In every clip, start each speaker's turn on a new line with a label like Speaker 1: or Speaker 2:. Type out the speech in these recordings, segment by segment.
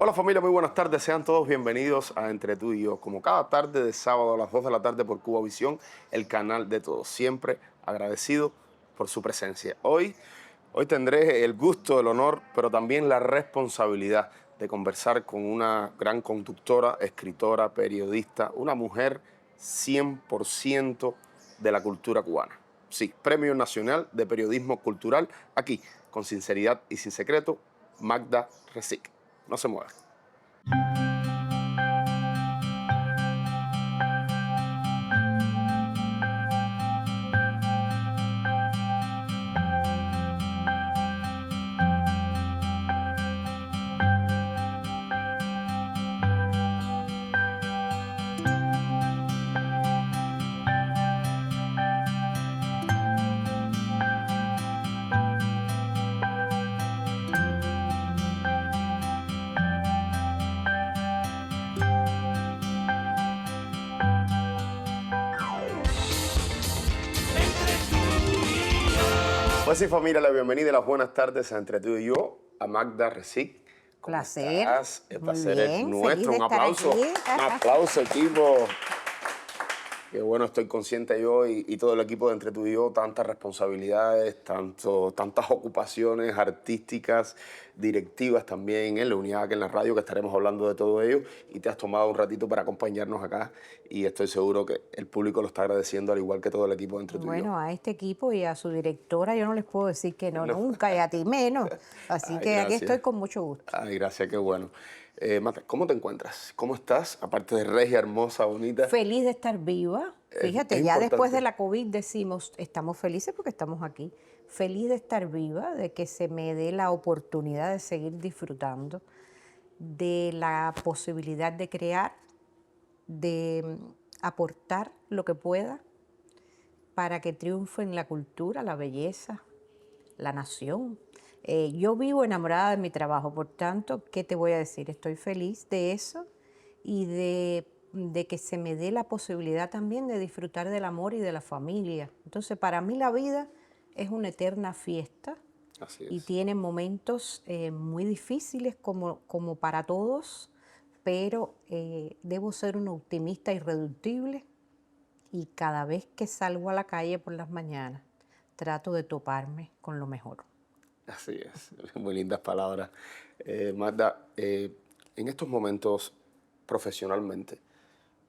Speaker 1: Hola familia, muy buenas tardes. Sean todos bienvenidos a Entre tú y yo. Como cada tarde de sábado a las 2 de la tarde por Cubavisión, el canal de todos. Siempre agradecido por su presencia. Hoy tendré el gusto, el honor, pero también la responsabilidad de conversar con una gran conductora, escritora, periodista, una mujer 100% de la cultura cubana. Sí, Premio Nacional de Periodismo Cultural, aquí, con sinceridad y sin secreto, Magda Resic. No se mueva. Pues sí, familia, la bienvenida y las buenas tardes a Entre tú y yo, a Magda Resic. ¿Cómo
Speaker 2: Placer.
Speaker 1: estás? El
Speaker 2: Muy
Speaker 1: placer es
Speaker 2: bien,
Speaker 1: nuestro.
Speaker 2: feliz de
Speaker 1: Un
Speaker 2: estar
Speaker 1: aplauso.
Speaker 2: aquí.
Speaker 1: Un aplauso, equipo. Qué bueno, estoy consciente yo y todo el equipo de Entre tú y yo, tantas responsabilidades, tantas ocupaciones artísticas, directivas también en la unidad que en la radio, que estaremos hablando de todo ello, y te has tomado un ratito para acompañarnos acá y estoy seguro que el público lo está agradeciendo, al igual que todo el equipo de Entre tú y yo.
Speaker 2: Bueno, a este equipo y a su directora yo no les puedo decir que no,
Speaker 1: No.
Speaker 2: nunca, y a ti menos. Así
Speaker 1: Ay,
Speaker 2: que aquí
Speaker 1: gracias.
Speaker 2: estoy con mucho gusto.
Speaker 1: Ay, gracias, qué bueno. Magda, ¿cómo te encuentras? ¿Cómo estás? Aparte de regia, hermosa, bonita,
Speaker 2: Feliz de estar viva.
Speaker 1: es
Speaker 2: Fíjate, ya después de
Speaker 1: importante.
Speaker 2: la COVID decimos, estamos felices porque estamos aquí. Feliz de estar viva, de que se me dé la oportunidad de seguir disfrutando, de la posibilidad de crear, de aportar lo que pueda para que triunfen la cultura, la belleza, la nación. Yo vivo enamorada de mi trabajo, por tanto, ¿qué te voy a decir? Estoy feliz de eso y de que se me dé la posibilidad también de disfrutar del amor y de la familia. Entonces, para mí la vida es una eterna fiesta
Speaker 1: Así
Speaker 2: y
Speaker 1: es.
Speaker 2: tiene momentos muy difíciles como para todos, pero debo ser una optimista irreductible y cada vez que salgo a la calle por las mañanas trato de toparme con lo mejor.
Speaker 1: Así es. Muy lindas palabras. Magda, en estos momentos, profesionalmente,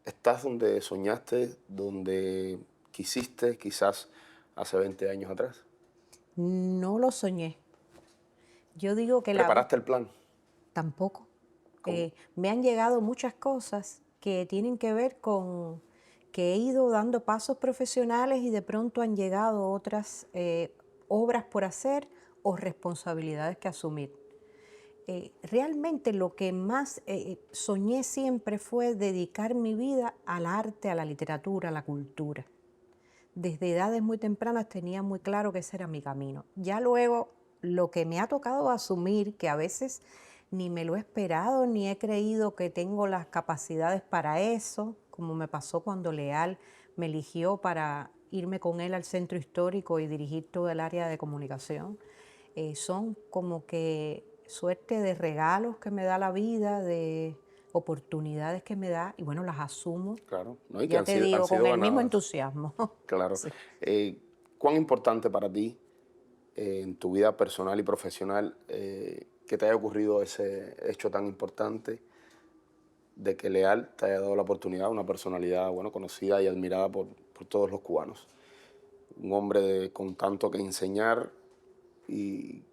Speaker 1: ¿estás donde soñaste, donde quisiste, quizás hace 20 años atrás?
Speaker 2: No lo soñé. Yo digo que
Speaker 1: ¿Preparaste el plan?
Speaker 2: tampoco.
Speaker 1: ¿Cómo?
Speaker 2: Me han llegado muchas cosas que tienen que ver con que he ido dando pasos profesionales y de pronto han llegado otras obras por hacer o responsabilidades que asumir. Realmente lo que más soñé siempre fue dedicar mi vida al arte, a la literatura, a la cultura. Desde edades muy tempranas tenía muy claro que ese era mi camino. Ya luego lo que me ha tocado asumir, que a veces ni me lo he esperado, ni he creído que tengo las capacidades para eso, como me pasó cuando Leal me eligió para irme con él al centro histórico y dirigir todo el área de comunicación. Son como que suerte de regalos que me da la vida, de oportunidades que me da, y bueno, las asumo,
Speaker 1: Claro, ¿no? Y que
Speaker 2: ya te
Speaker 1: han
Speaker 2: digo, con
Speaker 1: sido
Speaker 2: el mismo
Speaker 1: ganadas.
Speaker 2: entusiasmo.
Speaker 1: Claro.
Speaker 2: Sí.
Speaker 1: ¿Cuán importante para ti en tu vida personal y profesional que te haya ocurrido ese hecho tan importante de que Leal te haya dado la oportunidad, una personalidad bueno, conocida y admirada por todos los cubanos? Un hombre con tanto que enseñar y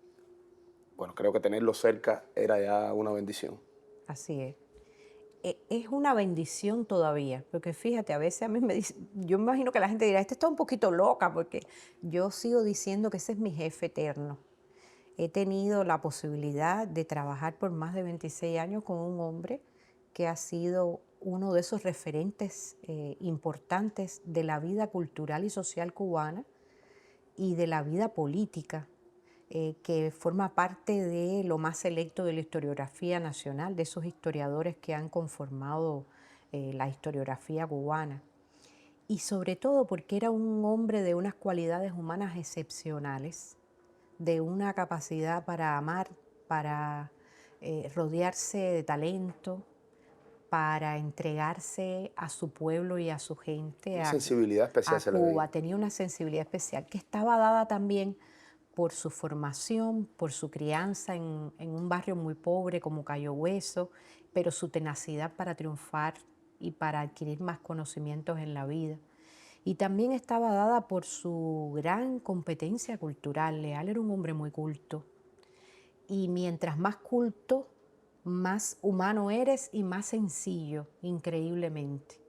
Speaker 1: bueno, creo que tenerlo cerca era ya una bendición.
Speaker 2: Así es. Es una bendición todavía, porque fíjate, a veces a mí me dicen, yo me imagino que la gente dirá, esta está un poquito loca, porque yo sigo diciendo que ese es mi jefe eterno. He tenido la posibilidad de trabajar por más de 26 años con un hombre que ha sido uno de esos referentes importantes de la vida cultural y social cubana y de la vida política, que forma parte de lo más selecto de la historiografía nacional, de esos historiadores que han conformado la historiografía cubana. Y sobre todo porque era un hombre de unas cualidades humanas excepcionales, de una capacidad para amar, para rodearse de talento para entregarse a su pueblo y a su gente,
Speaker 1: Una sensibilidad especial
Speaker 2: a
Speaker 1: se le
Speaker 2: Cuba.
Speaker 1: veía.
Speaker 2: Tenía una sensibilidad especial que estaba dada también por su formación, por su crianza en un barrio muy pobre como Cayo Hueso, pero su tenacidad para triunfar y para adquirir más conocimientos en la vida. Y también estaba dada por su gran competencia cultural. Leal era un hombre muy culto. Y mientras más culto, más humano eres y más sencillo, increíblemente.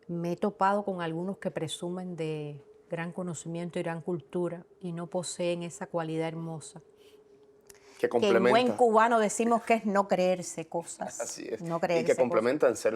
Speaker 2: Me he topado con algunos que presumen de gran conocimiento y gran cultura y no poseen esa cualidad hermosa,
Speaker 1: Que
Speaker 2: que en buen
Speaker 1: complementa,
Speaker 2: cubano decimos que es no creerse cosas,
Speaker 1: así es,
Speaker 2: no
Speaker 1: y que
Speaker 2: creerse cosas.
Speaker 1: complementa en ser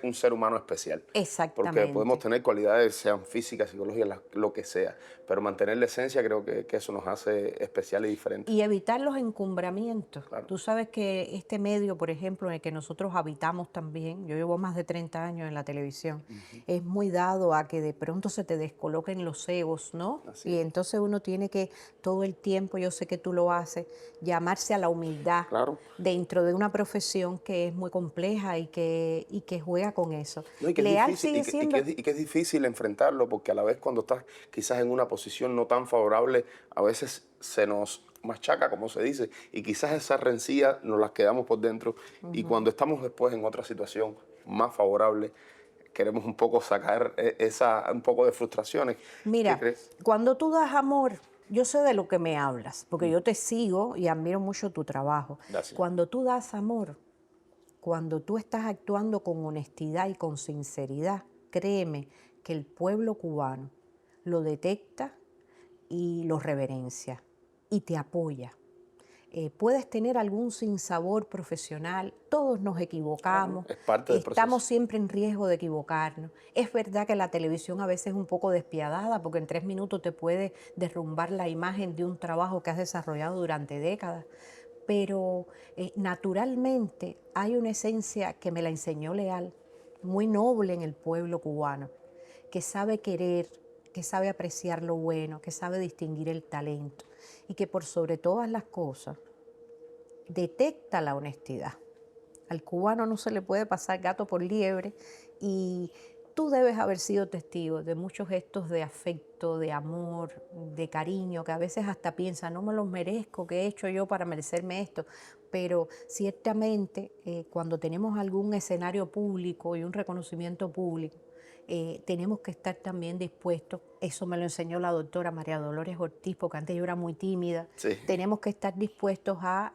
Speaker 1: un ser humano especial. Porque podemos
Speaker 2: Exactamente.
Speaker 1: tener cualidades, sean físicas, psicológicas, lo que sea, pero mantener la esencia creo que eso nos hace especial y diferente.
Speaker 2: Y evitar los encumbramientos.
Speaker 1: Claro.
Speaker 2: Tú sabes que este medio, por ejemplo, en el que nosotros habitamos también, yo llevo más de 30 años en la televisión,
Speaker 1: Ujú.
Speaker 2: es muy dado a que de pronto se te descoloquen los egos, ¿no?
Speaker 1: Así
Speaker 2: Y
Speaker 1: es.
Speaker 2: entonces uno tiene que todo el tiempo, yo sé que tú lo haces, llamarse a la humildad
Speaker 1: Claro.
Speaker 2: dentro de una profesión que es muy compleja y que juega con eso.
Speaker 1: No, y que es
Speaker 2: Leal
Speaker 1: difícil,
Speaker 2: sigue siendo.
Speaker 1: y que es difícil enfrentarlo, porque a la vez cuando estás quizás en una posición no tan favorable, a veces se nos machaca, como se dice, y quizás esas rencillas nos las quedamos por dentro, y cuando estamos después en otra situación más favorable, queremos un poco sacar un poco de frustraciones. ¿Qué
Speaker 2: Mira,
Speaker 1: crees?
Speaker 2: cuando tú das amor, yo sé de lo que me hablas, porque
Speaker 1: Mm,
Speaker 2: yo te sigo y admiro mucho tu trabajo.
Speaker 1: Gracias.
Speaker 2: Cuando tú das amor, cuando tú estás actuando con honestidad y con sinceridad, créeme que el pueblo cubano lo detecta y lo reverencia y te apoya. Puedes tener algún sinsabor profesional, todos nos
Speaker 1: Claro,
Speaker 2: equivocamos,
Speaker 1: es parte del
Speaker 2: estamos
Speaker 1: proceso.
Speaker 2: siempre en riesgo de equivocarnos. Es verdad que la televisión a veces es un poco despiadada porque en 3 minutos te puede derrumbar la imagen de un trabajo que has desarrollado durante décadas, pero naturalmente hay una esencia que me la enseñó Leal, muy noble en el pueblo cubano, que sabe querer, que sabe apreciar lo bueno, que sabe distinguir el talento y que por sobre todas las cosas detecta la honestidad. Al cubano no se le puede pasar gato por liebre y tú debes haber sido testigo de muchos gestos de afecto, de amor, de cariño, que a veces hasta piensa, no me los merezco, ¿qué he hecho yo para merecerme esto? Pero ciertamente cuando tenemos algún escenario público y un reconocimiento público, tenemos que estar también dispuestos, eso me lo enseñó la doctora María Dolores Ortiz, porque antes yo era muy tímida,
Speaker 1: Sí,
Speaker 2: tenemos que estar dispuestos a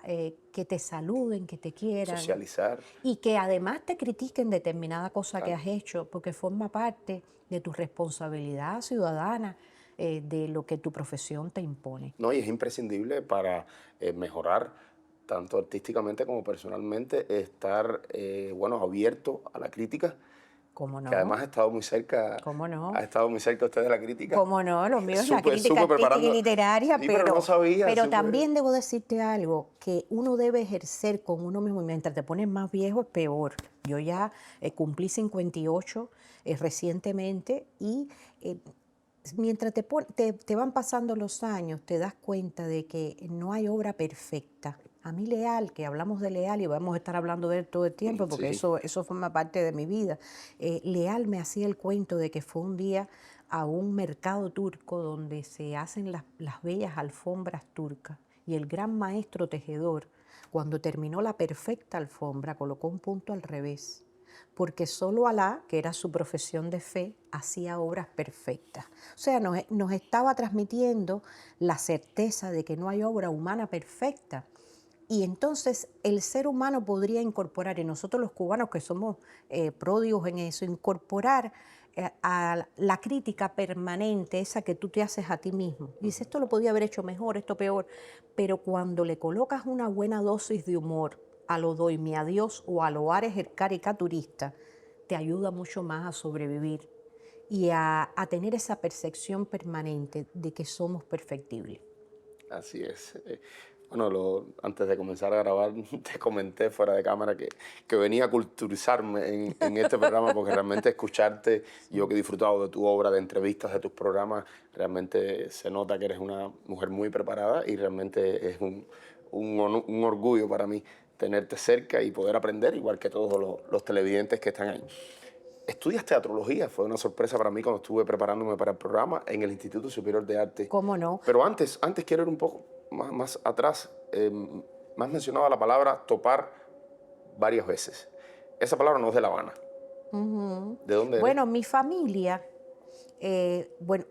Speaker 2: que te saluden, que te quieran
Speaker 1: socializar,
Speaker 2: y que además te critiquen determinada cosa que
Speaker 1: claro.
Speaker 2: has hecho, porque forma parte de tu responsabilidad ciudadana, de lo que tu profesión te impone.
Speaker 1: No, y es imprescindible para mejorar tanto artísticamente como personalmente, estar, bueno, abierto a la crítica,
Speaker 2: ¿Cómo
Speaker 1: que
Speaker 2: no?
Speaker 1: además
Speaker 2: ¿Cómo
Speaker 1: ha
Speaker 2: no?
Speaker 1: estado muy cerca usted de la crítica.
Speaker 2: ¿Cómo no? Lo mío es la
Speaker 1: Supe,
Speaker 2: crítica
Speaker 1: supe
Speaker 2: artística y
Speaker 1: preparando.
Speaker 2: literaria,
Speaker 1: Sí, pero no sabía,
Speaker 2: pero
Speaker 1: supe.
Speaker 2: también debo decirte algo, que uno debe ejercer con uno mismo, y mientras te pones más viejo es peor. Yo ya cumplí 58 recientemente y eh, mientras te van pasando los años, te das cuenta de que no hay obra perfecta. A mí Leal, que hablamos de Leal y vamos a estar hablando de él todo el tiempo porque
Speaker 1: Sí,
Speaker 2: eso forma parte de mi vida, Leal me hacía el cuento de que fue un día a un mercado turco donde se hacen las bellas alfombras turcas y el gran maestro tejedor, cuando terminó la perfecta alfombra, colocó un punto al revés porque solo Alá, que era su profesión de fe, hacía obras perfectas. O sea, nos estaba transmitiendo la certeza de que no hay obra humana perfecta. Y entonces el ser humano podría incorporar, y nosotros los cubanos que somos pródigos en eso, incorporar a la crítica permanente, esa que tú te haces a ti mismo. Y dices, esto lo podía haber hecho mejor, esto peor. Pero cuando le colocas una buena dosis de humor a lo doy-me a Dios o a lo ares el caricaturista, te ayuda mucho más a sobrevivir y a tener esa percepción permanente de que somos perfectibles.
Speaker 1: así es. Bueno, antes de comenzar a grabar, te comenté fuera de cámara que venía a culturizarme en este programa, porque realmente escucharte, yo que he disfrutado de tu obra, de entrevistas, de tus programas, realmente se nota que eres una mujer muy preparada y realmente es un orgullo para mí tenerte cerca y poder aprender, igual que todos los televidentes que están ahí. Estudias teatrología, fue una sorpresa para mí cuando estuve preparándome para el programa en el Instituto Superior de Arte.
Speaker 2: ¿Cómo no?
Speaker 1: Pero antes quiero ir un poco más atrás. Me has mencionado la palabra topar varias veces. Esa palabra no es de La Habana.
Speaker 2: Ujú.
Speaker 1: ¿De dónde eres?
Speaker 2: Bueno, mi familia, bueno,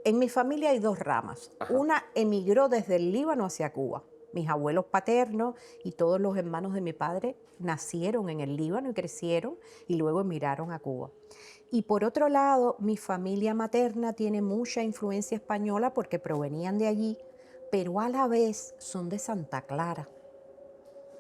Speaker 2: en mi familia hay dos ramas.
Speaker 1: Ajá.
Speaker 2: Una emigró desde el Líbano hacia Cuba. Mis abuelos paternos y todos los hermanos de mi padre nacieron en el Líbano y crecieron y luego emigraron a Cuba. Y por otro lado, mi familia materna tiene mucha influencia española porque provenían de allí, pero a la vez son de Santa Clara.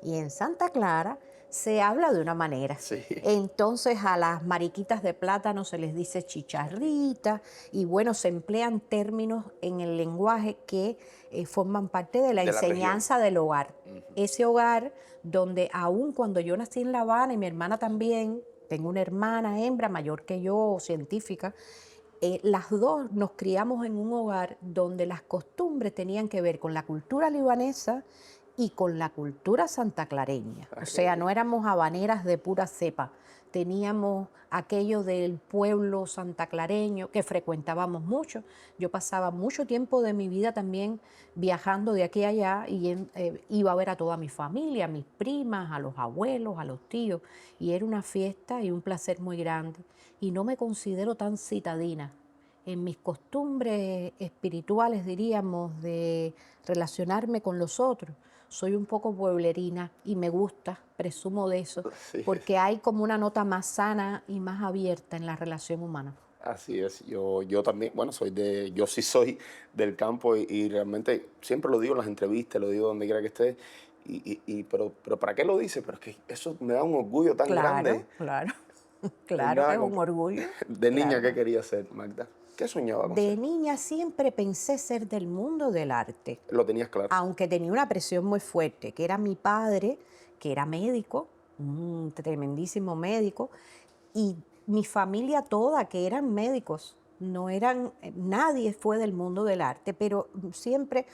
Speaker 2: Y en Santa Clara se habla de una manera.
Speaker 1: Sí.
Speaker 2: Entonces a las mariquitas de plátano se les dice chicharrita y bueno, se emplean términos en el lenguaje que forman parte de la enseñanza del hogar. Ese hogar donde aún cuando yo nací en La Habana y mi hermana también, tengo una hermana hembra mayor que yo, científica, las dos nos criamos en un hogar donde las costumbres tenían que ver con la cultura libanesa y con la cultura santaclareña. O sea, no éramos habaneras de pura cepa. Teníamos aquello del pueblo santaclareño que frecuentábamos mucho. Yo pasaba mucho tiempo de mi vida también viajando de aquí a allá y iba a ver a toda mi familia, a mis primas, a los abuelos, a los tíos. Y era una fiesta y un placer muy grande. Y no me considero tan citadina. En mis costumbres espirituales, diríamos, de relacionarme con los otros, soy un poco pueblerina y me gusta, presumo de eso,
Speaker 1: Sí.
Speaker 2: porque hay como una nota más sana y más abierta en la relación humana.
Speaker 1: Así es, yo también, bueno, yo sí soy del campo y realmente siempre lo digo en las entrevistas, lo digo donde quiera que esté, pero ¿para qué lo dice? Pero es que eso me da un orgullo tan grande.
Speaker 2: Claro,
Speaker 1: No hay
Speaker 2: claro que
Speaker 1: nada
Speaker 2: es un orgullo.
Speaker 1: De niña,
Speaker 2: Claro.
Speaker 1: ¿qué quería ser, Magda? ¿Qué soñaba con
Speaker 2: De
Speaker 1: ser?
Speaker 2: niña siempre pensé ser del mundo del arte,
Speaker 1: Lo tenías claro.
Speaker 2: aunque tenía una presión muy fuerte, que era mi padre, que era médico, un tremendísimo médico, y mi familia toda, que eran médicos, no eran, nadie fue del mundo del arte, pero siempre,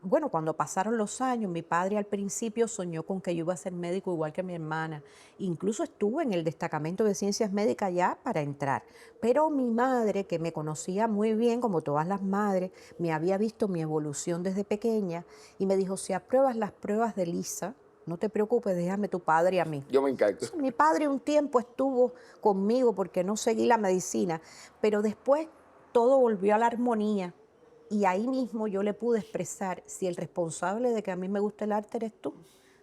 Speaker 2: bueno, cuando pasaron los años, mi padre al principio soñó con que yo iba a ser médico igual que mi hermana. Incluso estuve en el destacamento de ciencias médicas ya para entrar. Pero mi madre, que me conocía muy bien, como todas las madres, me había visto mi evolución desde pequeña y me dijo, si apruebas las pruebas de Lisa, no te preocupes, déjame tu padre a mí.
Speaker 1: Yo me encargo.
Speaker 2: Mi padre un tiempo estuvo conmigo porque no seguí la medicina, pero después todo volvió a la armonía y ahí mismo yo le pude expresar si el responsable de que a mí me gusta el arte eres tú,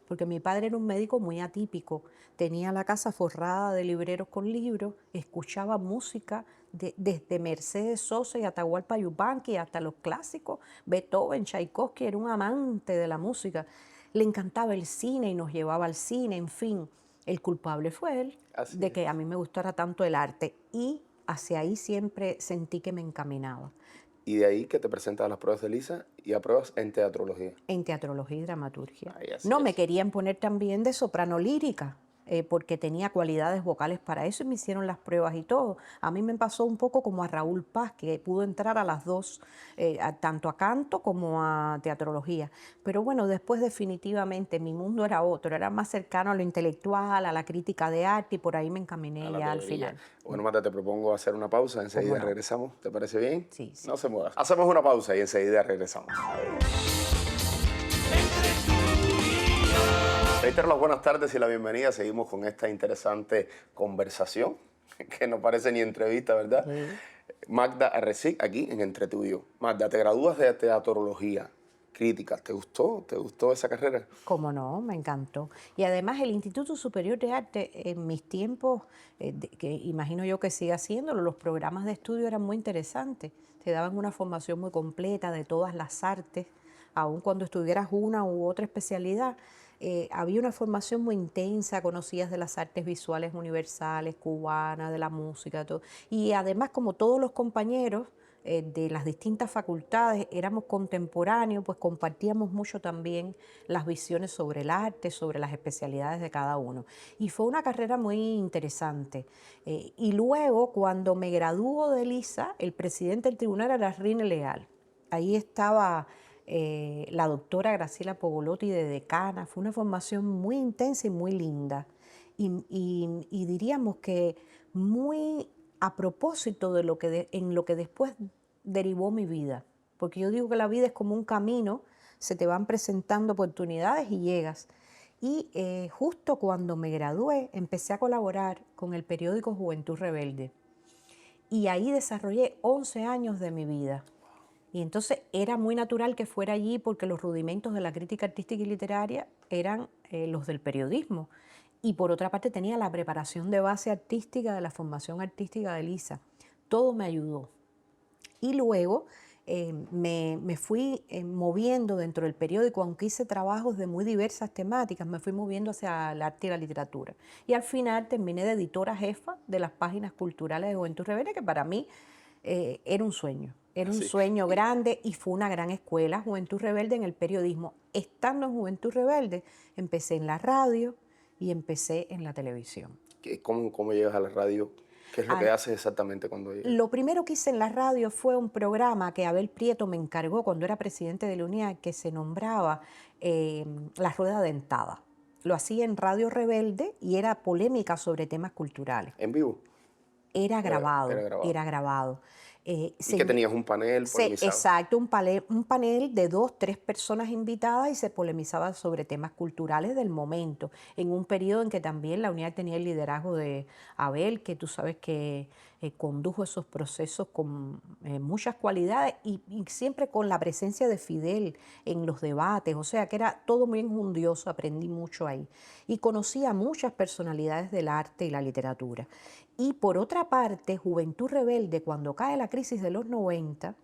Speaker 2: porque mi padre era un médico muy atípico, tenía la casa forrada de libreros con libros, escuchaba música desde Mercedes Sosa y Atahualpa Yupanqui hasta los clásicos, Beethoven, Tchaikovsky, era un amante de la música. Le encantaba el cine y nos llevaba al cine, en fin. El culpable fue él
Speaker 1: Así
Speaker 2: de
Speaker 1: es.
Speaker 2: que a mí me gustara tanto el arte y hacia ahí siempre sentí que me encaminaba
Speaker 1: Y de ahí que te presentas a las pruebas de Lisa y apruebas en teatrología.
Speaker 2: en teatrología y dramaturgia.
Speaker 1: Ay, así
Speaker 2: No,
Speaker 1: es.
Speaker 2: me querían poner también de soprano lírica, porque tenía cualidades vocales para eso y me hicieron las pruebas y todo. A mí me pasó un poco como a Raúl Paz, que pudo entrar a las dos, tanto a canto como a teatrología. Pero bueno, después definitivamente mi mundo era otro, era más cercano a lo intelectual, a la crítica de arte y por ahí me
Speaker 1: A
Speaker 2: encaminé
Speaker 1: la
Speaker 2: ya al
Speaker 1: teoría.
Speaker 2: final.
Speaker 1: Bueno, Marta, te propongo hacer una pausa, enseguida
Speaker 2: no?
Speaker 1: regresamos. ¿Te parece bien?
Speaker 2: Sí, sí.
Speaker 1: No se mueva. Hacemos una pausa y enseguida regresamos. Reitero las buenas tardes y la bienvenida. Seguimos con esta interesante conversación, que no parece ni entrevista, ¿verdad?
Speaker 2: Sí.
Speaker 1: Magda Arrecic, aquí en Entre tú y yo. Magda, te gradúas de teatrología crítica. ¿Te gustó? ¿Te gustó esa carrera?
Speaker 2: Cómo no, me encantó. Y además el Instituto Superior de Arte, en mis tiempos, que imagino yo que sigue haciéndolo, los programas de estudio eran muy interesantes. Te daban una formación muy completa de todas las artes, aun cuando estuvieras una u otra especialidad. Había una formación muy intensa, conocías de las artes visuales universales, cubanas, de la música, todo. Y además, como todos los compañeros, de las distintas facultades, éramos contemporáneos, pues compartíamos mucho también las visiones sobre el arte, sobre las especialidades de cada uno. Y fue una carrera muy interesante. Y luego, cuando me graduó de LISA, el presidente del tribunal era Rine Leal. Ahí estaba la doctora Graciela Pogolotti de decana. Fue una formación muy intensa y muy linda. Y diríamos que muy a propósito de en lo que después derivó mi vida. Porque yo digo que la vida es como un camino, se te van presentando oportunidades y llegas. Y justo cuando me gradué, empecé a colaborar con el periódico Juventud Rebelde. Y ahí desarrollé 11 años de mi vida. Y entonces era muy natural que fuera allí porque los rudimentos de la crítica artística y literaria eran los del periodismo. Y por otra parte tenía la preparación de base artística de la formación artística de Lisa. Todo me ayudó. Y luego me fui moviendo dentro del periódico, aunque hice trabajos de muy diversas temáticas, me fui moviendo hacia el arte y la literatura. Y al final terminé de editora jefa de las páginas culturales de Juventud Rebelde, que para mí era un sueño. Era un
Speaker 1: Así.
Speaker 2: sueño grande y fue una gran escuela, Juventud Rebelde en el periodismo. Estando en Juventud Rebelde, empecé en la radio y empecé en la televisión.
Speaker 1: ¿Cómo llegas a la radio? ¿Qué es lo que
Speaker 2: Al-
Speaker 1: haces exactamente cuando llegas?
Speaker 2: lo primero que hice en la radio fue un programa que Abel Prieto me encargó cuando era presidente de la UNIAC, que se nombraba La Rueda Dentada. Lo hacía en Radio Rebelde y era polémica sobre temas culturales.
Speaker 1: ¿En vivo?
Speaker 2: Era
Speaker 1: Era
Speaker 2: grabado,
Speaker 1: grabado.
Speaker 2: era grabado.
Speaker 1: ¿Y que tenías un panel polemizado?
Speaker 2: Exacto, un panel de 2, 3 personas invitadas y se polemizaba sobre temas culturales del momento, en un periodo en que también la UNIAC tenía el liderazgo de Abel, que tú sabes que condujo esos procesos con muchas cualidades y siempre con la presencia de Fidel en los debates, o sea que era todo muy enjundioso, aprendí mucho ahí. Y conocí a muchas personalidades del arte y la literatura. Y por otra parte, Juventud Rebelde, cuando cae la crisis de los 90,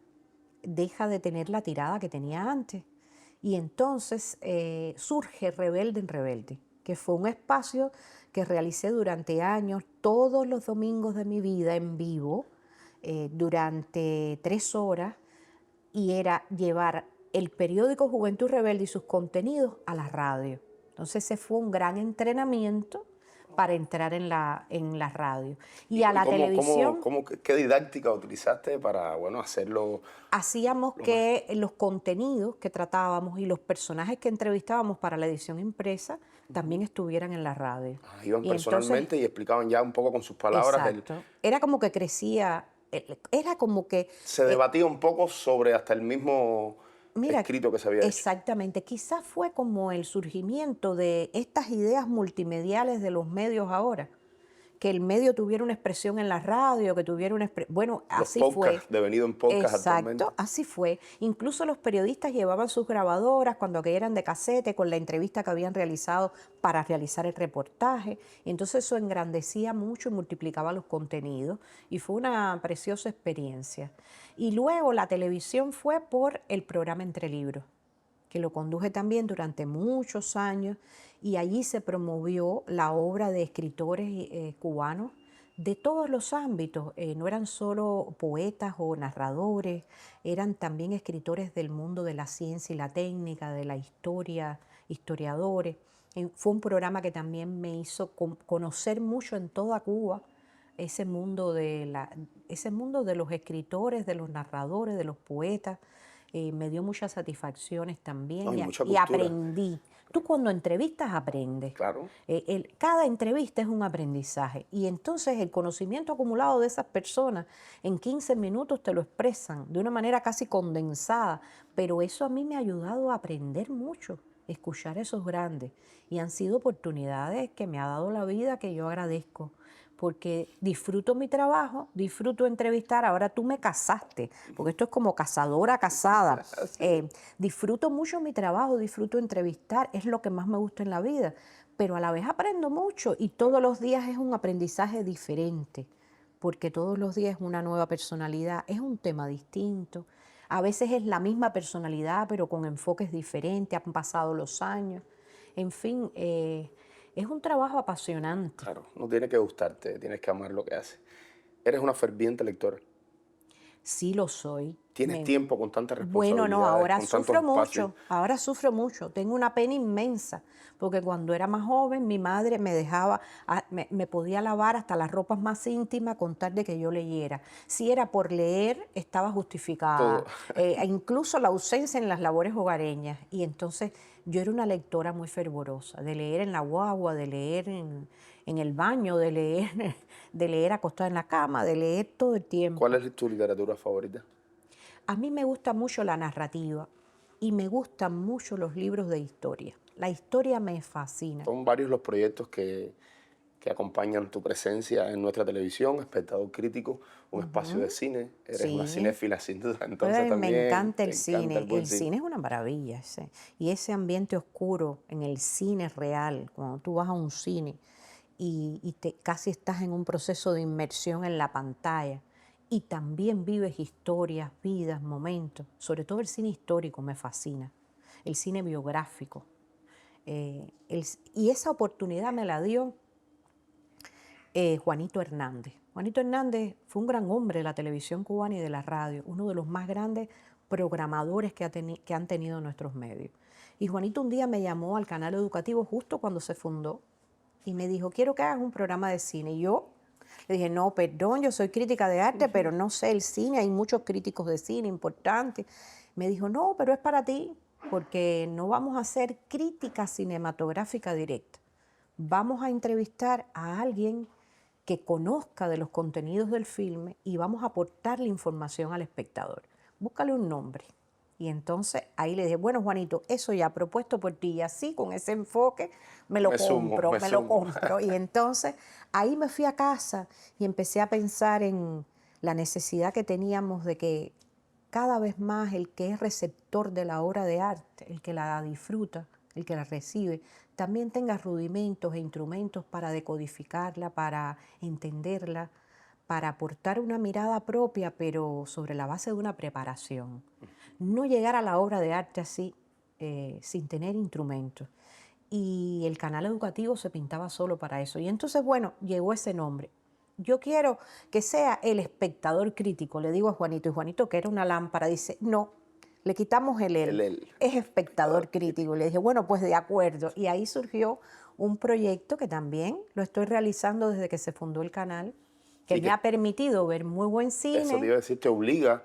Speaker 2: deja de tener la tirada que tenía antes. Y entonces surge Rebelde en Rebelde, que fue un espacio que realicé durante años, todos los domingos de mi vida en vivo, durante 3 horas, y era llevar el periódico Juventud Rebelde y sus contenidos a la radio. Entonces ese fue un gran entrenamiento para entrar en la radio. Y a
Speaker 1: ¿Y
Speaker 2: la televisión
Speaker 1: qué didáctica utilizaste para, bueno, hacerlo
Speaker 2: hacíamos
Speaker 1: lo más?
Speaker 2: que los contenidos que tratábamos y los personajes que entrevistábamos para la edición impresa también estuvieran en la radio.
Speaker 1: Iban
Speaker 2: Y entonces,
Speaker 1: personalmente y explicaban ya un poco con sus palabras.
Speaker 2: exacto, era como que crecía, era como que
Speaker 1: Se
Speaker 2: eh,
Speaker 1: debatía un poco sobre hasta el mismo
Speaker 2: mira,
Speaker 1: escrito que se había hecho.
Speaker 2: exactamente, quizás fue como el surgimiento de estas ideas multimediales de los medios ahora, que el medio tuviera una expresión en la radio, que tuviera una expresión, bueno,
Speaker 1: Los
Speaker 2: así fue.
Speaker 1: podcasts, devenido en podcast actualmente.
Speaker 2: Exacto, así fue. Incluso los periodistas llevaban sus grabadoras cuando aquellas eran de casete con la entrevista que habían realizado para realizar el reportaje. Y entonces eso engrandecía mucho y multiplicaba los contenidos y fue una preciosa experiencia. Y luego la televisión fue por el programa Entre Libros, que lo conduje también durante muchos años y allí se promovió la obra de escritores cubanos de todos los ámbitos. No eran solo poetas o narradores, eran también escritores del mundo de la ciencia y la técnica, de la historia, historiadores. Fue un programa que también me hizo conocer mucho en toda Cuba ese mundo de los escritores, de los narradores, de los poetas. Me dio muchas satisfacciones
Speaker 1: No,
Speaker 2: también
Speaker 1: hay mucha
Speaker 2: y
Speaker 1: cultura,
Speaker 2: aprendí. Tú cuando entrevistas aprendes.
Speaker 1: claro.
Speaker 2: Cada entrevista es un aprendizaje y entonces el conocimiento acumulado de esas personas en 15 minutos te lo expresan de una manera casi condensada, pero eso a mí me ha ayudado a aprender mucho, escuchar a esos grandes y han sido oportunidades que me ha dado la vida que yo agradezco porque disfruto mi trabajo, disfruto entrevistar, ahora tú me casaste, porque esto es como cazadora casada.
Speaker 1: Así.
Speaker 2: Disfruto mucho mi trabajo, disfruto entrevistar, es lo que más me gusta en la vida, pero a la vez aprendo mucho y todos los días es un aprendizaje diferente, porque todos los días es una nueva personalidad, es un tema distinto. A veces es la misma personalidad, pero con enfoques diferentes, han pasado los años. En fin, es un trabajo apasionante.
Speaker 1: Claro, no tiene que gustarte, tienes que amar lo que haces. Eres una ferviente lectora.
Speaker 2: Sí lo soy.
Speaker 1: ¿Tienes tiempo con tantas
Speaker 2: Bueno, no,
Speaker 1: responsabilidades, con tantos espacios?
Speaker 2: ahora sufro mucho, tengo una pena inmensa, porque cuando era más joven mi madre me dejaba, me podía lavar hasta las ropas más íntimas con tal de que yo leyera. Si era por leer, estaba
Speaker 1: Todo.
Speaker 2: justificada, e incluso la ausencia en las labores hogareñas. Y entonces yo era una lectora muy fervorosa, de leer en la guagua, de leer en el baño, de leer, de leer acostada en la cama, de leer todo el
Speaker 1: ¿Cuál
Speaker 2: tiempo.
Speaker 1: es tu literatura favorita?
Speaker 2: A mí me gusta mucho la narrativa y me gustan mucho los libros de historia. La historia me fascina.
Speaker 1: Son varios los proyectos que acompañan tu presencia en nuestra televisión, Espectador Crítico, un espacio de
Speaker 2: Ujú.
Speaker 1: cine. Eres una
Speaker 2: Sí,
Speaker 1: cinéfila sin duda, entonces
Speaker 2: me
Speaker 1: también
Speaker 2: encanta el
Speaker 1: te encanta el
Speaker 2: cine.
Speaker 1: buen
Speaker 2: El
Speaker 1: cine.
Speaker 2: cine es una maravilla. Y ese ambiente oscuro en el cine real, cuando tú vas a un cine y casi estás en un proceso de inmersión en la pantalla y también vives historias, vidas, momentos. Sobre todo el cine histórico me fascina. El cine biográfico. Y esa oportunidad me la dio Juanito Hernández. Juanito Hernández fue un gran hombre de la televisión cubana y de la radio, uno de los más grandes programadores que han tenido nuestros medios. Y Juanito un día me llamó al canal educativo justo cuando se fundó y me dijo, quiero que hagas un programa de cine. Y yo le dije, no, perdón, yo soy crítica de arte, pero no sé el cine, hay muchos críticos de cine importantes. Me dijo, no, pero es para ti, porque no vamos a hacer crítica cinematográfica directa. Vamos a entrevistar a alguien que conozca de los contenidos del filme y vamos a aportarle información al espectador. Búscale un nombre. Y entonces ahí le dije, bueno, Juanito, eso ya propuesto por ti. Y así, con ese enfoque, me lo
Speaker 1: Me sumo,
Speaker 2: compro,
Speaker 1: me
Speaker 2: me lo
Speaker 1: sumo.
Speaker 2: compro. Y entonces ahí me fui a casa y empecé a pensar en la necesidad que teníamos de que cada vez más el que es receptor de la obra de arte, el que la disfruta, el que la recibe, también tenga rudimentos e instrumentos para decodificarla, para entenderla, para aportar una mirada propia, pero sobre la base de una preparación. No llegar a la obra de arte así, sin tener instrumentos. Y el canal educativo se pintaba solo para eso. Y entonces, bueno, llegó ese nombre. Yo quiero que sea el espectador crítico, le digo a Juanito, y Juanito, que era una lámpara, dice, no, le quitamos el él,
Speaker 1: El
Speaker 2: es
Speaker 1: espectador
Speaker 2: espectador
Speaker 1: crítico.
Speaker 2: crítico. Y le dije, bueno, pues de acuerdo. Y ahí surgió un proyecto que también lo estoy realizando desde que se fundó el canal, que
Speaker 1: Sí,
Speaker 2: me
Speaker 1: que
Speaker 2: ha permitido ver muy buen
Speaker 1: eso te
Speaker 2: cine.
Speaker 1: iba a decir, te obliga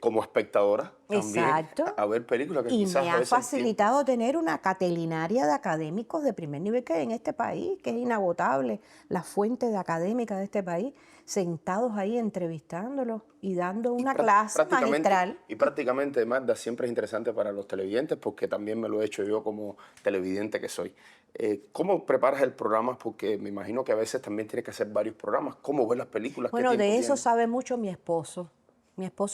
Speaker 1: como espectadora también
Speaker 2: Exacto.
Speaker 1: a ver películas que
Speaker 2: Y
Speaker 1: quizás
Speaker 2: me
Speaker 1: a
Speaker 2: ha
Speaker 1: veces el tiempo.
Speaker 2: facilitado tener una catilinaria de académicos de primer nivel que hay en este país, que es inagotable, la fuente de académica de este país, sentados ahí entrevistándolos y dando
Speaker 1: Y
Speaker 2: una clase
Speaker 1: prácticamente,
Speaker 2: magistral.
Speaker 1: y prácticamente, Magda, siempre es interesante para los televidentes porque también me lo he hecho yo como televidente que soy. ¿Cómo preparas el programa? Porque me imagino que a veces también tienes que hacer varios programas. ¿Cómo ves las películas? ¿Qué
Speaker 2: Bueno,
Speaker 1: tiempo
Speaker 2: de eso
Speaker 1: tienes?
Speaker 2: sabe mucho mi esposo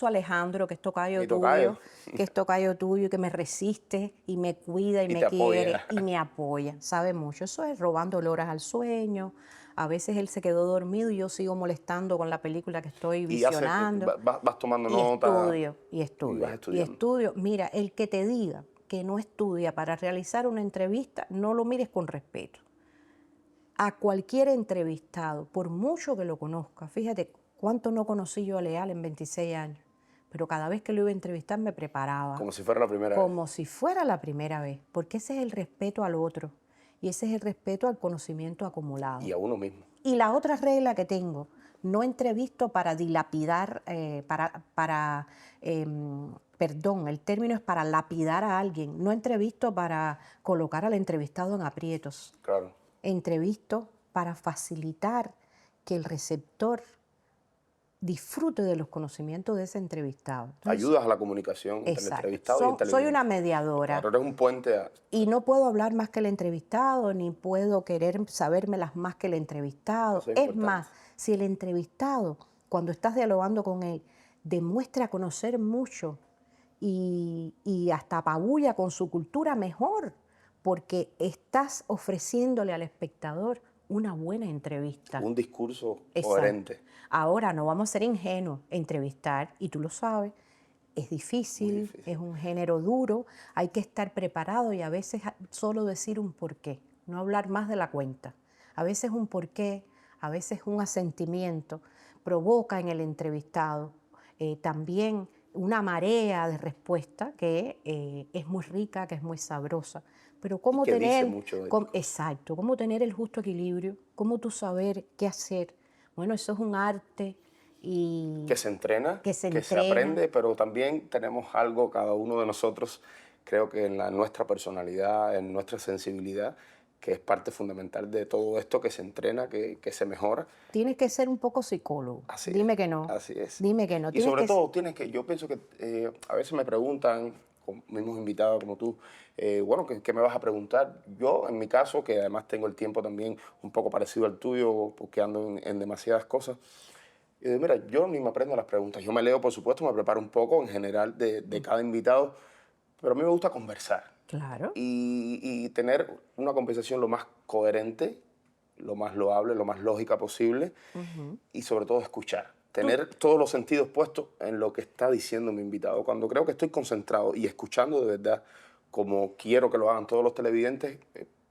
Speaker 2: Alejandro,
Speaker 1: Mi tocayo.
Speaker 2: que es tocayo tuyo, y que me resiste y me cuida y
Speaker 1: Y te
Speaker 2: me
Speaker 1: apoya.
Speaker 2: quiere y me apoya, sabe mucho. Eso es robándole horas al sueño. A veces él se quedó dormido y yo sigo molestando con la película que estoy
Speaker 1: Y hace,
Speaker 2: visionando.
Speaker 1: vas tomando
Speaker 2: Y
Speaker 1: nota
Speaker 2: estudio, y
Speaker 1: y vas
Speaker 2: estudio, y
Speaker 1: estudiando.
Speaker 2: estudio. Mira, el que te diga que no estudia para realizar una entrevista, no lo mires con respeto. A cualquier entrevistado, por mucho que lo conozca, fíjate cuánto no conocí yo a Leal en 26 años, pero cada vez que lo iba a entrevistar me preparaba
Speaker 1: Como si fuera la primera vez.
Speaker 2: como si fuera la primera vez, porque ese es el respeto al otro y ese es el respeto al conocimiento acumulado.
Speaker 1: Y a uno mismo.
Speaker 2: Y la otra regla que tengo, no entrevisto para dilapidar, perdón, el término es para lapidar a alguien, no entrevisto para colocar al entrevistado en aprietos,
Speaker 1: Claro.
Speaker 2: entrevisto para facilitar que el receptor disfrute de los conocimientos de ese entrevistado. Entonces,
Speaker 1: Ayudas a la comunicación entre el
Speaker 2: exacto,
Speaker 1: entrevistado y el
Speaker 2: soy una
Speaker 1: televidente. Claro,
Speaker 2: mediadora.
Speaker 1: eres un puente a...
Speaker 2: Y no puedo hablar más que el entrevistado, ni puedo querer sabérmelas más que el entrevistado.
Speaker 1: Eso es
Speaker 2: Es
Speaker 1: importante.
Speaker 2: más, si el entrevistado, cuando estás dialogando con él, demuestra conocer mucho y hasta apabulla con su cultura, mejor, porque estás ofreciéndole al espectador una buena entrevista.
Speaker 1: Un discurso
Speaker 2: Exacto.
Speaker 1: coherente.
Speaker 2: Ahora, no vamos a ser ingenuos. Entrevistar, y tú lo sabes, es
Speaker 1: Muy
Speaker 2: difícil,
Speaker 1: difícil.
Speaker 2: es un género duro, hay que estar preparado y a veces solo decir un porqué, no hablar más de la cuenta. A veces un porqué, a veces un asentimiento provoca en el entrevistado también una marea de respuesta que es muy rica, que es muy sabrosa. Pero
Speaker 1: Y
Speaker 2: cómo
Speaker 1: que dice
Speaker 2: tener,
Speaker 1: mucho de ti.
Speaker 2: exacto, cómo tener el justo equilibrio, cómo tú saber qué hacer. Bueno, eso es un arte
Speaker 1: Que
Speaker 2: y
Speaker 1: se entrena,
Speaker 2: que se
Speaker 1: que se
Speaker 2: entrena.
Speaker 1: aprende, pero también tenemos algo, cada uno de nosotros, creo que en nuestra personalidad, en nuestra sensibilidad, que es parte fundamental de todo esto, que se entrena, que se mejora.
Speaker 2: Tienes que ser un poco psicólogo.
Speaker 1: Así es,
Speaker 2: Dime que no.
Speaker 1: así es.
Speaker 2: Dime que no.
Speaker 1: Y sobre todo, yo pienso que a veces me preguntan, con mismos invitados como tú, bueno, ¿qué me vas a preguntar? Yo, en mi caso, que además tengo el tiempo también un poco parecido al tuyo, porque ando en demasiadas cosas, mira, yo ni me aprendo las preguntas. Yo me leo, por supuesto, me preparo un poco en general de cada invitado, pero a mí me gusta conversar
Speaker 2: Claro.
Speaker 1: y tener una conversación lo más coherente, lo más loable, lo más lógica posible
Speaker 2: Ujú.
Speaker 1: y sobre todo escuchar.
Speaker 2: Tú,
Speaker 1: Tener todos los sentidos puestos en lo que está diciendo mi invitado. Cuando creo que estoy concentrado y escuchando de verdad, como quiero que lo hagan todos los televidentes,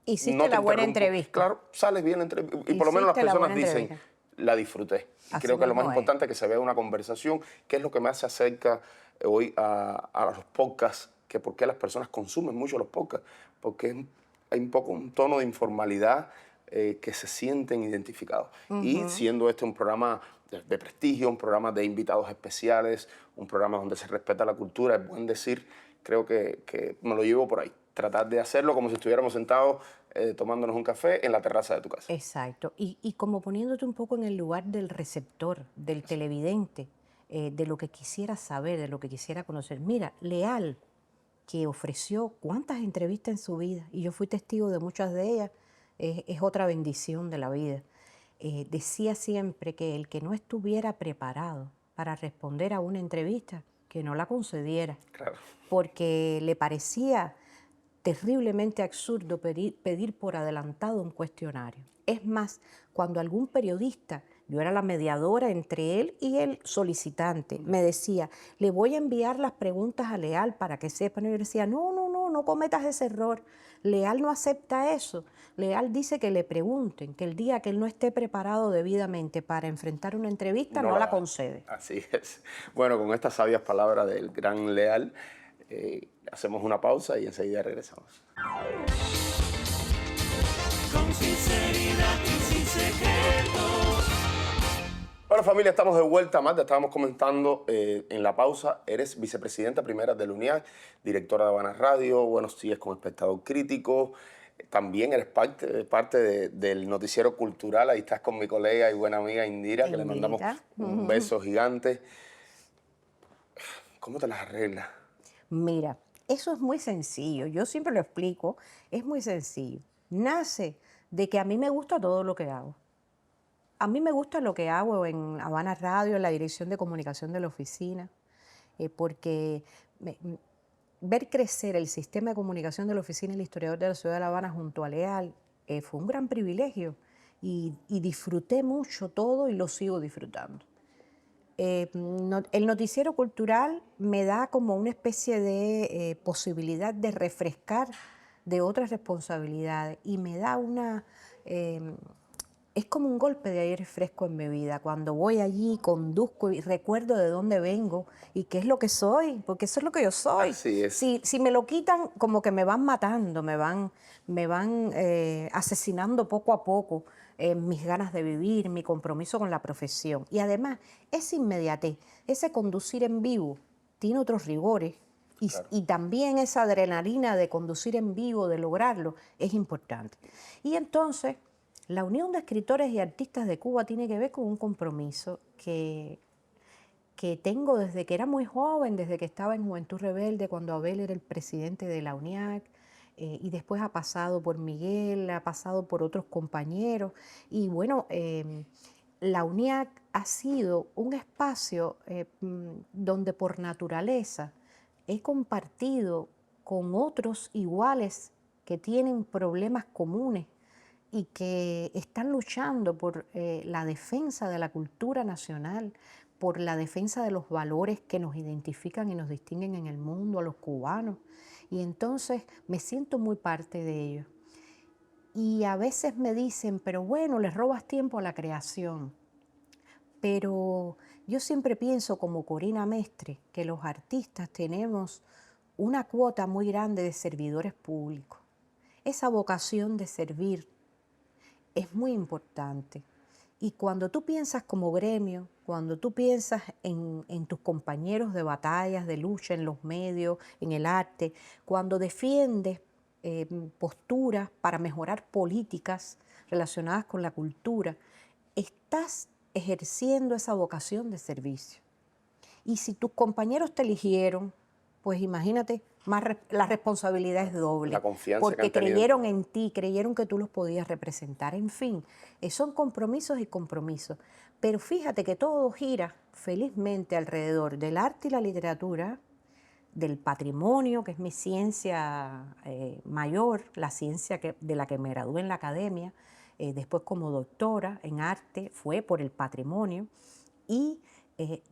Speaker 2: hiciste
Speaker 1: no te
Speaker 2: la buena
Speaker 1: interrumpo.
Speaker 2: entrevista.
Speaker 1: Claro, sales bien y por lo menos las
Speaker 2: Hiciste la
Speaker 1: personas
Speaker 2: buena
Speaker 1: dicen,
Speaker 2: entrevista.
Speaker 1: la disfruté. Y
Speaker 2: Así
Speaker 1: creo que lo más
Speaker 2: mismo es.
Speaker 1: importante es que se vea una conversación, que es lo que más se acerca hoy a los podcasts, que por qué las personas consumen mucho los podcasts, porque hay un poco un tono de informalidad que se sienten identificados. Y
Speaker 2: Ujú.
Speaker 1: siendo este un programa de prestigio, un programa de invitados especiales, un programa donde se respeta la cultura, es buen decir, creo que me lo llevo por ahí. Tratar de hacerlo como si estuviéramos sentados tomándonos un café en la terraza de tu casa.
Speaker 2: Exacto. Y como poniéndote un poco en el lugar del receptor, del televidente, de lo que quisiera saber, de lo que quisiera conocer. Mira, Leal, que ofreció cuántas entrevistas en su vida, y yo fui testigo de muchas de ellas, es otra bendición de la vida. Decía siempre que el que no estuviera preparado para responder a una entrevista, que no la concediera,
Speaker 1: Claro.
Speaker 2: porque le parecía terriblemente absurdo pedir por adelantado un cuestionario. Es más, cuando algún periodista, yo era la mediadora entre él y el solicitante, me decía, le voy a enviar las preguntas a Leal para que sepan. Y yo decía, no, no, no, no cometas ese error. Leal no acepta eso. Leal dice que le pregunten, que el día que él no esté preparado debidamente para enfrentar una entrevista,
Speaker 1: No
Speaker 2: no
Speaker 1: la
Speaker 2: la
Speaker 1: da.
Speaker 2: concede.
Speaker 1: Así es. Bueno, con estas sabias palabras del gran Leal, hacemos una pausa y enseguida regresamos.
Speaker 3: Con sinceridad y sin secretos.
Speaker 1: Bueno, familia, estamos de vuelta. Marta, estábamos comentando en la pausa, eres vicepresidenta primera de la UNIAC, directora de Habana Radio, Buenos Días como espectador crítico, también eres parte del noticiero cultural, ahí estás con mi colega y buena amiga Indira, que le mandamos
Speaker 2: Indira.
Speaker 1: un beso gigante. ¿Cómo te las arreglas?
Speaker 2: Mira, eso es muy sencillo. Yo siempre lo explico. Es muy sencillo. Nace de que a mí me gusta todo lo que hago. A mí me gusta lo que hago en Habana Radio, en la dirección de comunicación de la oficina, porque me- m- ver crecer el sistema de comunicación de la oficina y el historiador de la ciudad de La Habana junto a Leal fue un gran privilegio y disfruté mucho todo y lo sigo disfrutando. El noticiero cultural me da como una especie de posibilidad de refrescar de otras responsabilidades y me da eh, es como un golpe de aire fresco en mi vida. Cuando voy allí, conduzco y recuerdo de dónde vengo y qué es lo que soy, porque eso es lo que yo soy.
Speaker 1: Así es.
Speaker 2: Si me lo quitan, como que me van matando, me van asesinando poco a poco mis ganas de vivir, mi compromiso con la profesión. Y además, esa inmediatez, ese conducir en vivo, tiene otros rigores.
Speaker 1: Claro.
Speaker 2: Y también esa adrenalina de conducir en vivo, de lograrlo, es importante. Y entonces, la Unión de Escritores y Artistas de Cuba tiene que ver con un compromiso que tengo desde que era muy joven, desde que estaba en Juventud Rebelde, cuando Abel era el presidente de la UNIAC, y después ha pasado por Miguel, ha pasado por otros compañeros. Y bueno, la UNIAC ha sido un espacio donde por naturaleza he compartido con otros iguales que tienen problemas comunes y que están luchando por la defensa de la cultura nacional, por la defensa de los valores que nos identifican y nos distinguen en el mundo, a los cubanos. Y entonces me siento muy parte de ellos. Y a veces me dicen, pero bueno, les robas tiempo a la creación. Pero yo siempre pienso, como Corina Mestre, que los artistas tenemos una cuota muy grande de servidores públicos. Esa vocación de servir es muy importante. Y cuando tú piensas como gremio, cuando tú piensas en tus compañeros de batallas, de lucha en los medios, en el arte, cuando defiendes posturas para mejorar políticas relacionadas con la cultura, estás ejerciendo esa vocación de servicio. Y si tus compañeros te eligieron, pues imagínate, la responsabilidad es doble.
Speaker 1: La confianza
Speaker 2: porque
Speaker 1: que han tenido.
Speaker 2: creyeron en ti, creyeron que tú los podías representar. En fin, son compromisos y compromisos. Pero fíjate que todo gira felizmente alrededor del arte y la literatura, del patrimonio, que es mi ciencia mayor, la ciencia de la que me gradué en la academia, después como doctora en arte, fue por el patrimonio, y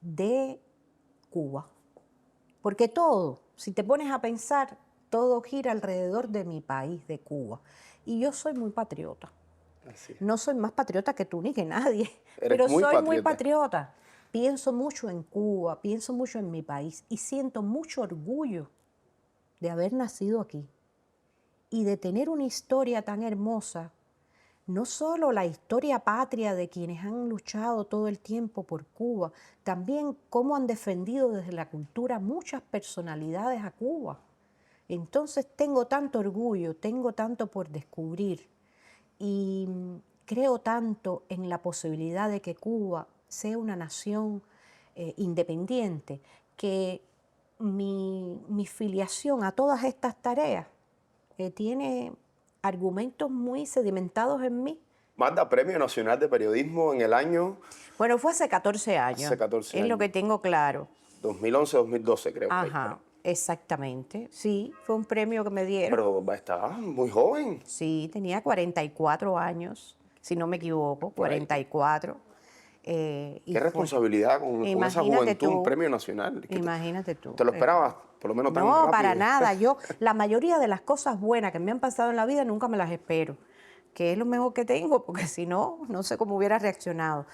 Speaker 2: de Cuba. Porque todo, si te pones a pensar, todo gira alrededor de mi país, de Cuba. Y yo soy muy patriota.
Speaker 1: Así es.
Speaker 2: No soy más patriota que tú ni que nadie,
Speaker 1: Eres
Speaker 2: pero
Speaker 1: muy
Speaker 2: soy muy
Speaker 1: patriota.
Speaker 2: patriota. Pienso mucho en Cuba, pienso mucho en mi país y siento mucho orgullo de haber nacido aquí y de tener una historia tan hermosa, no solo la historia patria de quienes han luchado todo el tiempo por Cuba, también cómo han defendido desde la cultura muchas personalidades a Cuba. Entonces tengo tanto orgullo, tengo tanto por descubrir y creo tanto en la posibilidad de que Cuba sea una nación independiente, que mi filiación a todas estas tareas tiene argumentos muy sedimentados en mí.
Speaker 1: Magda, Premio Nacional de Periodismo en el año
Speaker 2: Bueno, fue hace 14 años.
Speaker 1: Hace 14
Speaker 2: Es lo
Speaker 1: años.
Speaker 2: que tengo claro.
Speaker 1: 2011-2012, creo.
Speaker 2: Ajá, exactamente. Sí, fue un premio que me dieron.
Speaker 1: Pero estaba muy joven.
Speaker 2: Sí, tenía 44 años, si no me equivoco,
Speaker 1: Por ahí.
Speaker 2: 44.
Speaker 1: Qué responsabilidad con esa
Speaker 2: Imagínate
Speaker 1: juventud, un
Speaker 2: tú.
Speaker 1: premio nacional. Es que
Speaker 2: Imagínate tú.
Speaker 1: ¿Te lo esperabas por lo menos tan
Speaker 2: No,
Speaker 1: rápido?
Speaker 2: para nada. Yo, la mayoría de las cosas buenas que me han pasado en la vida nunca me las espero, que es lo mejor que tengo, porque si no, no sé cómo hubiera reaccionado.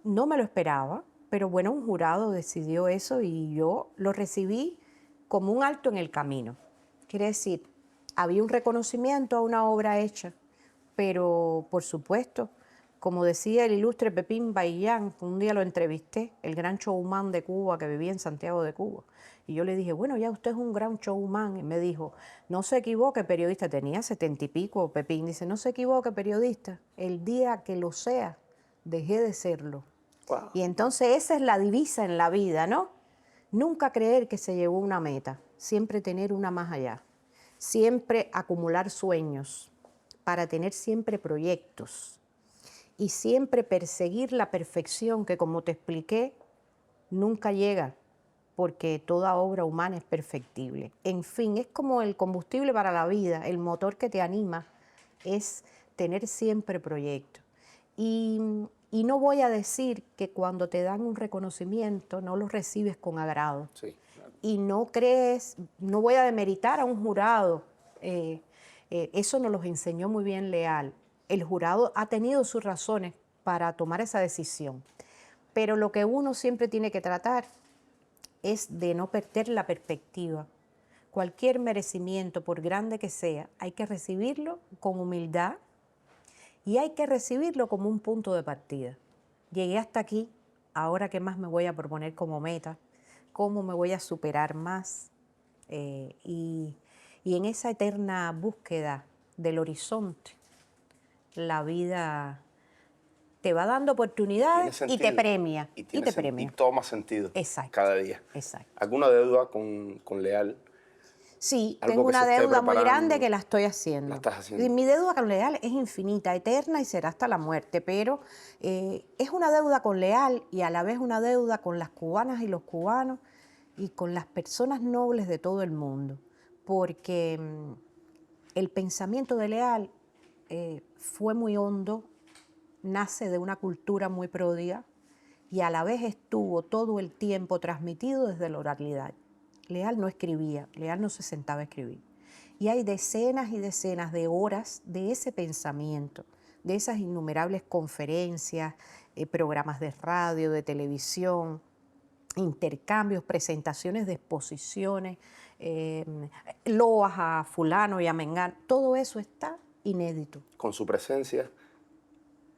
Speaker 2: No me lo esperaba, pero bueno, un jurado decidió eso y yo lo recibí como un alto en el camino. Quiere decir, había un reconocimiento a una obra hecha, pero por supuesto, como decía el ilustre Pepín Baillán, un día lo entrevisté, el gran showman de Cuba que vivía en Santiago de Cuba. Y yo le dije, bueno, ya usted es un gran showman. Y me dijo, no se equivoque, periodista. Tenía 70 y pico, Pepín. Dice, no se equivoque, periodista. El día que lo sea, dejé de serlo.
Speaker 1: Wow.
Speaker 2: Y entonces esa es la divisa en la vida, ¿no? Nunca creer que se llegó una meta, siempre tener una más allá. Siempre acumular sueños para tener siempre proyectos. Y siempre perseguir la perfección que, como te expliqué, nunca llega, porque toda obra humana es perfectible. En fin, es como el combustible para la vida, el motor que te anima es tener siempre proyectos. Y no voy a decir que cuando te dan un reconocimiento no lo recibes con agrado.
Speaker 1: Sí, claro.
Speaker 2: Y no crees, no voy a demeritar a un jurado, eso nos los enseñó muy bien Leal. El jurado ha tenido sus razones para tomar esa decisión, pero lo que uno siempre tiene que tratar es de no perder la perspectiva. Cualquier merecimiento, por grande que sea, hay que recibirlo con humildad y hay que recibirlo como un punto de partida. Llegué hasta aquí, ahora qué más me voy a proponer como meta, cómo me voy a superar más y en esa eterna búsqueda del horizonte, la vida te va dando oportunidades y te premia.
Speaker 1: Y toma sentido.
Speaker 2: Exacto.
Speaker 1: Cada día.
Speaker 2: Exacto.
Speaker 1: ¿Alguna deuda con Leal?
Speaker 2: Sí,
Speaker 1: Algo
Speaker 2: tengo
Speaker 1: que
Speaker 2: una
Speaker 1: se esté
Speaker 2: deuda muy
Speaker 1: preparando.
Speaker 2: grande que la estoy haciendo.
Speaker 1: La estás haciendo.
Speaker 2: Y mi deuda con Leal es infinita, eterna y será hasta la muerte, pero es una deuda con Leal y a la vez una deuda con las cubanas y los cubanos y con las personas nobles de todo el mundo, porque el pensamiento de Leal fue muy hondo, nace de una cultura muy pródiga y a la vez estuvo todo el tiempo transmitido desde la oralidad. Leal no escribía, Leal no se sentaba a escribir. Y hay decenas y decenas de horas de ese pensamiento, de esas innumerables conferencias, programas de radio, de televisión, intercambios, presentaciones de exposiciones, loas a fulano y a mengano, todo eso está inédito.
Speaker 1: Con su presencia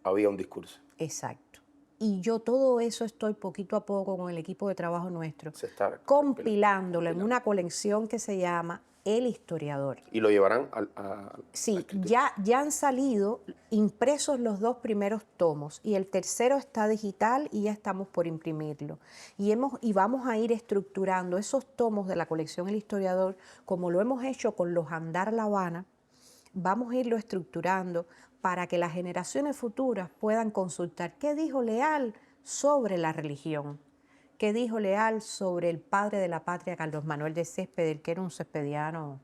Speaker 1: había un discurso.
Speaker 2: Exacto. Y yo todo eso estoy poquito a poco con el equipo de trabajo nuestro,
Speaker 1: Se está
Speaker 2: compilándolo en
Speaker 1: compilando.
Speaker 2: una colección que se llama El Historiador.
Speaker 1: Y lo llevarán a
Speaker 2: Sí,
Speaker 1: la escritura.
Speaker 2: ya han salido impresos los 2 primeros tomos y el tercero está digital y ya estamos por imprimirlo. Y vamos a ir estructurando esos tomos de la colección El Historiador, como lo hemos hecho con los Andar La Habana, vamos a irlo estructurando para que las generaciones futuras puedan consultar qué dijo Leal sobre la religión, qué dijo Leal sobre el padre de la patria, Carlos Manuel de Céspedes, que era un cespediano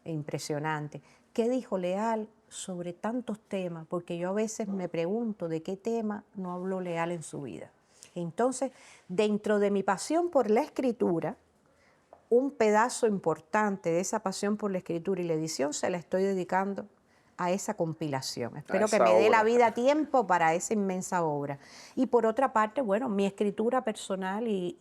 Speaker 2: impresionante, qué dijo Leal sobre tantos temas, porque yo a veces me pregunto de qué tema no habló Leal en su vida. Entonces, dentro de mi pasión por la escritura, un pedazo importante de esa pasión por la escritura y la edición se la estoy dedicando a esa compilación. Espero que
Speaker 1: esa
Speaker 2: me dé la
Speaker 1: obra.
Speaker 2: vida tiempo para esa inmensa obra. Y por otra parte, bueno, mi escritura personal y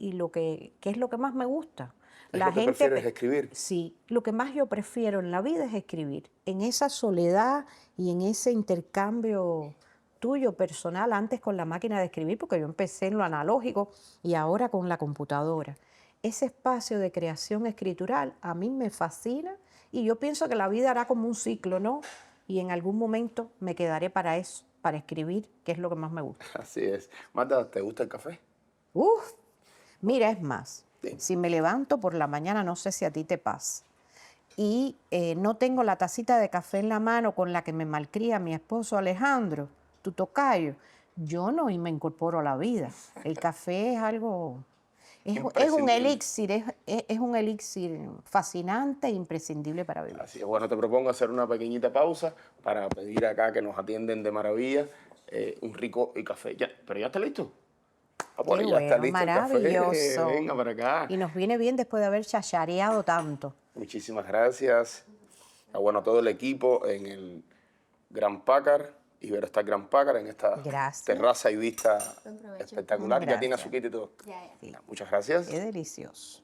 Speaker 2: qué es lo que más me gusta.
Speaker 1: ¿Es lo que prefieres
Speaker 2: pe-
Speaker 1: escribir?
Speaker 2: Sí, lo que más yo prefiero en la vida es escribir. En esa soledad y en ese intercambio tuyo personal, antes con la máquina de escribir, porque yo empecé en lo analógico y ahora con la computadora. Ese espacio de creación escritural a mí me fascina y yo pienso que la vida hará como un ciclo, ¿no? Y en algún momento me quedaré para eso, para escribir, que es lo que más me gusta.
Speaker 1: Así es. Marta, ¿te gusta el café?
Speaker 2: Uf, mira, es más,
Speaker 1: Sí.
Speaker 2: si me levanto por la mañana, no sé si a ti te pasa, y no tengo la tacita de café en la mano con la que me malcría mi esposo Alejandro, tu tocayo, yo no me incorporo a la vida. El café es algo, es un
Speaker 1: Imprescindible.
Speaker 2: elixir, es un elixir fascinante e imprescindible para vivir.
Speaker 1: Así es. Bueno, te propongo hacer una pequeñita pausa para pedir acá que nos atienden de maravilla un rico y café. ¿Pero ya está listo? Ah,
Speaker 2: Qué
Speaker 1: ya está
Speaker 2: bueno,
Speaker 1: listo el café.
Speaker 2: maravilloso.
Speaker 1: Venga para acá.
Speaker 2: Y nos viene bien después de haber chachareado tanto.
Speaker 1: Muchísimas gracias. Bueno, todo el equipo en el Gran Pácar, Iberostar Gran Pácar, en esta
Speaker 2: Gracias.
Speaker 1: terraza y vista espectacular. Ya tiene
Speaker 2: Gracias.
Speaker 1: azuquita y todo.
Speaker 2: Sí.
Speaker 1: Muchas gracias.
Speaker 2: Qué delicioso.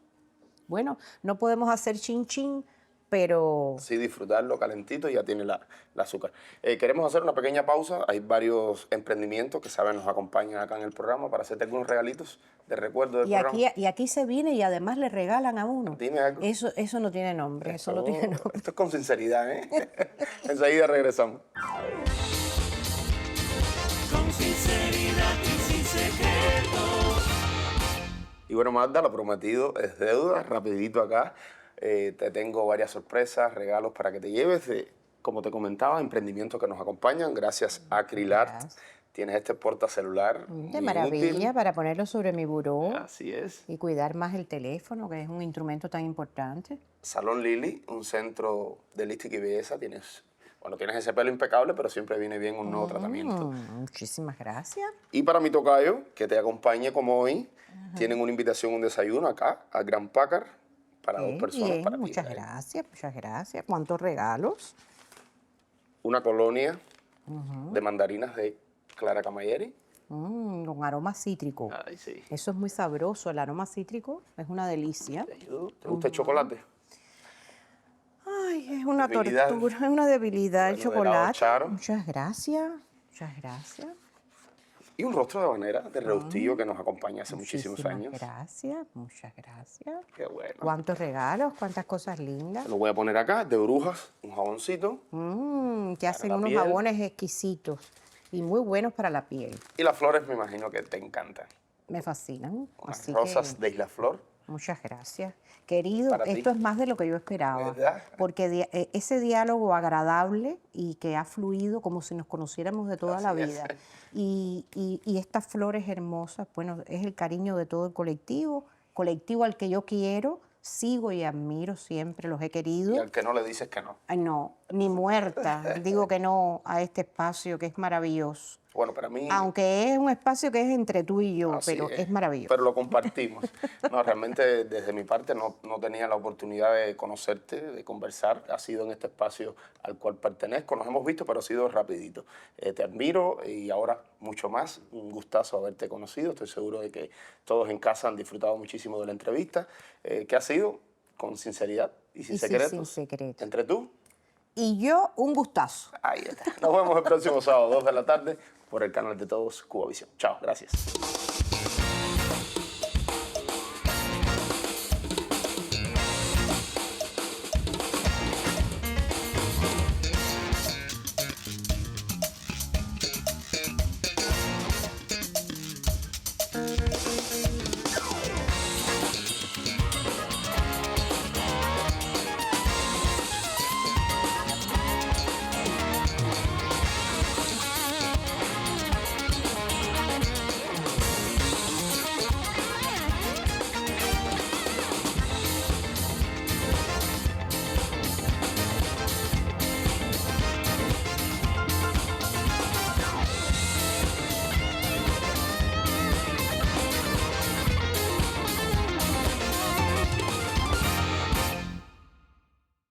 Speaker 2: Bueno, no podemos hacer chin chin, pero
Speaker 1: Sí, disfrutarlo calentito y ya tiene la azúcar. Queremos hacer una pequeña pausa. Hay varios emprendimientos que saben nos acompañan acá en el programa para hacerte algunos regalitos de recuerdo del programa.
Speaker 2: y aquí se viene y además le regalan a uno.
Speaker 1: Dime algo.
Speaker 2: Eso no tiene nombre, eso no tiene nombre.
Speaker 1: Esto es con sinceridad, ¿eh? Enseguida regresamos.
Speaker 3: Con sinceridad y sin secretos.
Speaker 1: Y bueno, Magda, lo prometido es deuda. Rapidito acá. Te tengo varias sorpresas, regalos para que te lleves de, como te comentaba, emprendimientos que nos acompañan. Gracias a Acrilart.
Speaker 2: Gracias.
Speaker 1: Tienes este portacelular.
Speaker 2: De
Speaker 1: muy
Speaker 2: maravilla
Speaker 1: útil.
Speaker 2: para ponerlo sobre mi buró
Speaker 1: Así es.
Speaker 2: y cuidar más el teléfono, que es un instrumento tan importante.
Speaker 1: Salón Lili, un centro de lística y belleza. Tienes ese pelo impecable, pero siempre viene bien un nuevo tratamiento.
Speaker 2: Muchísimas gracias.
Speaker 1: Y para mi tocayo, que te acompañe como hoy, tienen una invitación, un desayuno acá, al Gran Pácar, para dos
Speaker 2: Qué
Speaker 1: personas.
Speaker 2: bien,
Speaker 1: Para ti.
Speaker 2: muchas gracias, muchas gracias. ¿Cuántos regalos?
Speaker 1: Una colonia de mandarinas de Clara Camilleri.
Speaker 2: Con aroma cítrico.
Speaker 1: Ay, sí.
Speaker 2: Eso es muy sabroso, el aroma cítrico es una delicia.
Speaker 1: ¿Te ayudo? ¿Te gusta el chocolate?
Speaker 2: Ay, es una
Speaker 1: Debilidad.
Speaker 2: tortura, es una debilidad el
Speaker 1: Bueno, de lado
Speaker 2: chocolate.
Speaker 1: Charo.
Speaker 2: Muchas gracias, muchas gracias.
Speaker 1: Y un rostro de habanera de Reustillo que nos acompaña hace muchísimos
Speaker 2: Muchísimas
Speaker 1: años.
Speaker 2: gracias, muchas gracias.
Speaker 1: Qué bueno.
Speaker 2: ¿Cuántos regalos? ¿Cuántas cosas lindas?
Speaker 1: Te lo voy a poner acá, de Brujas, un jaboncito.
Speaker 2: Que hacen
Speaker 1: la
Speaker 2: unos
Speaker 1: piel.
Speaker 2: jabones exquisitos y muy buenos para la piel.
Speaker 1: Y las flores me imagino que te encantan.
Speaker 2: Me fascinan.
Speaker 1: Unas
Speaker 2: Así
Speaker 1: rosas
Speaker 2: que
Speaker 1: de Isla Flor.
Speaker 2: muchas gracias. Querido,
Speaker 1: Para ti.
Speaker 2: esto es más de lo que yo esperaba.
Speaker 1: ¿Verdad?
Speaker 2: Porque ese diálogo agradable y que ha fluido como si nos conociéramos de toda la
Speaker 1: Así es.
Speaker 2: vida. Y estas flores hermosas, bueno, es el cariño de todo el colectivo al que yo quiero, sigo y admiro siempre, los he
Speaker 1: Y
Speaker 2: querido.
Speaker 1: al que no le dices que no.
Speaker 2: Ay, no, ni muerta, digo que no a este espacio que es maravilloso.
Speaker 1: Bueno, para mí...
Speaker 2: Aunque es un espacio que es entre tú y yo,
Speaker 1: así
Speaker 2: pero es maravilloso.
Speaker 1: Pero lo compartimos. No, realmente desde mi parte no tenía la oportunidad de conocerte, de conversar. Ha sido en este espacio al cual pertenezco. Nos hemos visto, pero ha sido rapidito. Te admiro y ahora mucho más. Un gustazo haberte conocido. Estoy seguro de que todos en casa han disfrutado muchísimo de la entrevista, que ha sido con sinceridad y sin secretos.
Speaker 2: Sin secreto.
Speaker 1: Entre tú.
Speaker 2: Y yo, un gustazo.
Speaker 1: Ahí está. Nos vemos el próximo sábado, 2 de la tarde, por el canal de todos, Cubavisión. Chao, gracias.